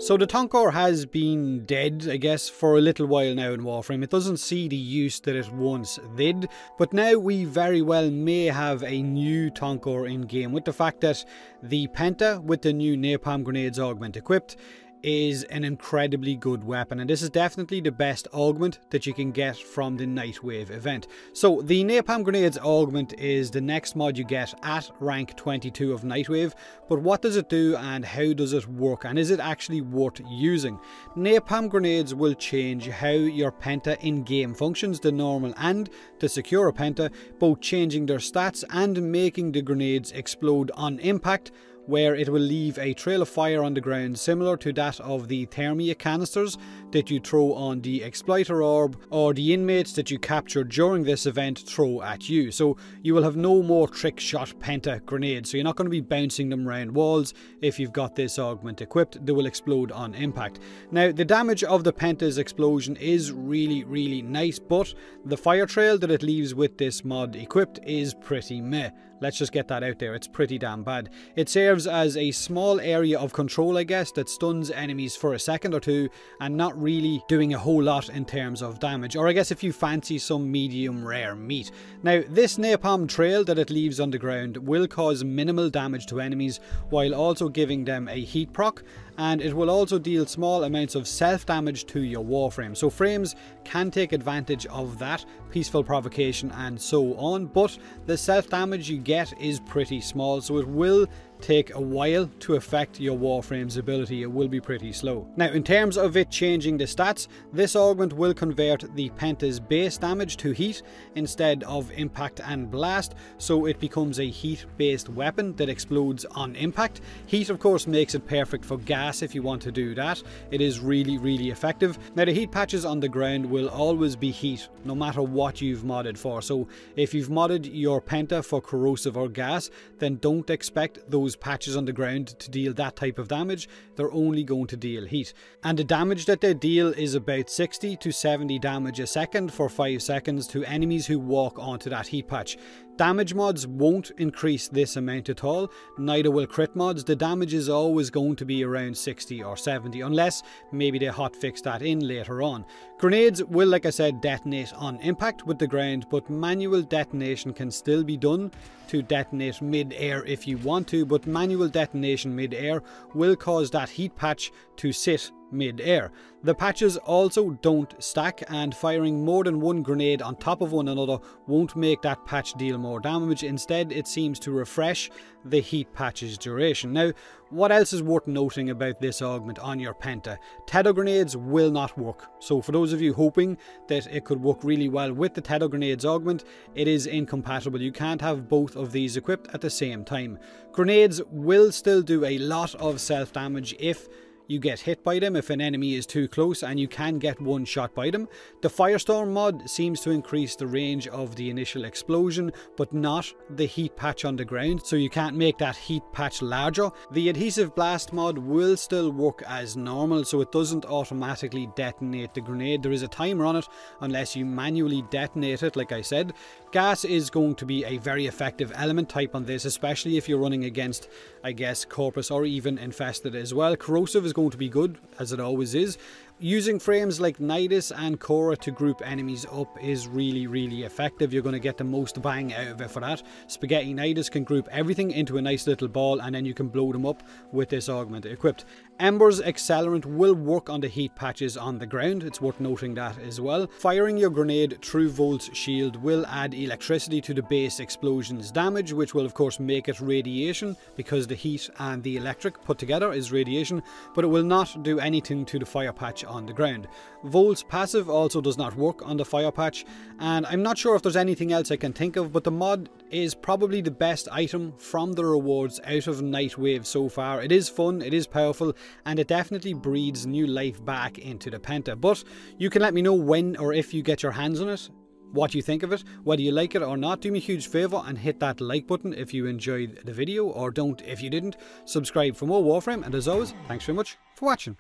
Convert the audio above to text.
So the Tonkor has been dead, I guess, for a little while now in Warframe. It doesn't see the use that it once did, but now we very well may have a new Tonkor in game, with the fact that the Penta with the new Napalm grenades augment equipped is an incredibly good weapon, and this is definitely the best augment that you can get from the Nightwave event. So the Napalm grenades augment is the next mod you get at rank 22 of Nightwave, but what does it do and how does it work, and is it actually worth using? Napalm grenades will change how your Penta in game functions, the normal and the secure Penta, both changing their stats and making the grenades explode on impact, where it will leave a trail of fire on the ground similar to that of the thermia canisters that you throw on the exploiter orb, or the inmates that you capture during this event throw at you. So you will have no more trick shot Penta grenades, so you're not going to be bouncing them around walls. If you've got this augment equipped, they will explode on impact. Now the damage of the Penta's explosion is really nice, but the fire trail that it leaves with this mod equipped is pretty meh. Let's just get that out there, it's pretty damn bad. It serves as a small area of control, I guess, that stuns enemies for a second or two and not really doing a whole lot in terms of damage, or I guess if you fancy some medium rare meat. Now this napalm trail that it leaves on the ground will cause minimal damage to enemies while also giving them a heat proc, and it will also deal small amounts of self damage to your warframe. So frames can take advantage of that, peaceful provocation and so on, but the self damage you get is pretty small, so it will take a while to affect your warframe's ability. It will be pretty slow. Now in terms of it changing the stats, this augment will convert the Penta's base damage to heat instead of impact and blast, so it becomes a heat based weapon that explodes on impact. Heat of course makes it perfect for gas if you want to do that. It is really effective. Now the heat patches on the ground will always be heat no matter what you've modded for, so if you've modded your Penta for corrosive or gas, then don't expect those patches on the ground to deal that type of damage. They're only going to deal heat, and the damage that they deal is about 60 to 70 damage a second for 5 seconds to enemies who walk onto that heat patch. Damage mods won't increase this amount at all, neither will crit mods. The damage is always going to be around 60 or 70 unless maybe they hotfix that in later on. Grenades will, like I said, detonate on impact with the ground, but manual detonation can still be done to detonate mid-air if you want to, but manual detonation mid-air will cause that heat patch to sit mid-air. The patches also don't stack, and firing more than one grenade on top of one another won't make that patch deal more damage. Instead, it seems to refresh the heat patch's duration. Now, what else is worth noting about this augment on your Penta? Tether grenades will not work. So for those of you hoping that it could work really well with the tether grenades augment, it is incompatible. You can't have both of these equipped at the same time. Grenades will still do a lot of self damage if you get hit by them, if an enemy is too close, and you can get one shot by them. The Firestorm mod seems to increase the range of the initial explosion, but not the heat patch on the ground, so you can't make that heat patch larger. The Adhesive Blast mod will still work as normal, so it doesn't automatically detonate the grenade. There is a timer on it unless you manually detonate it, like I said. Gas is going to be a very effective element type on this, especially if you're running against, I guess, Corpus or even Infested as well. Corrosive is going to be good, as it always is. Using frames like Nidus and Cora to group enemies up is really effective. You're going to get the most bang out of it for that. Spaghetti Nidus can group everything into a nice little ball, and then you can blow them up with this augment equipped. Ember's Accelerant will work on the heat patches on the ground. It's worth noting that as well. Firing your grenade through Volt's shield will add electricity to the base explosion's damage, which will of course make it radiation, because the heat and the electric put together is radiation, but it will not do anything to the fire patch on the ground. Volt's passive also does not work on the fire patch, and I'm not sure if there's anything else I can think of, but the mod is probably the best item from the rewards out of Nightwave so far. It is fun, it is powerful, and it definitely breathes new life back into the Penta. But you can let me know when or if you get your hands on it, what you think of it, whether you like it or not. Do me a huge favour and hit that like button if you enjoyed the video, or don't if you didn't. Subscribe for more Warframe, and as always, thanks very much for watching.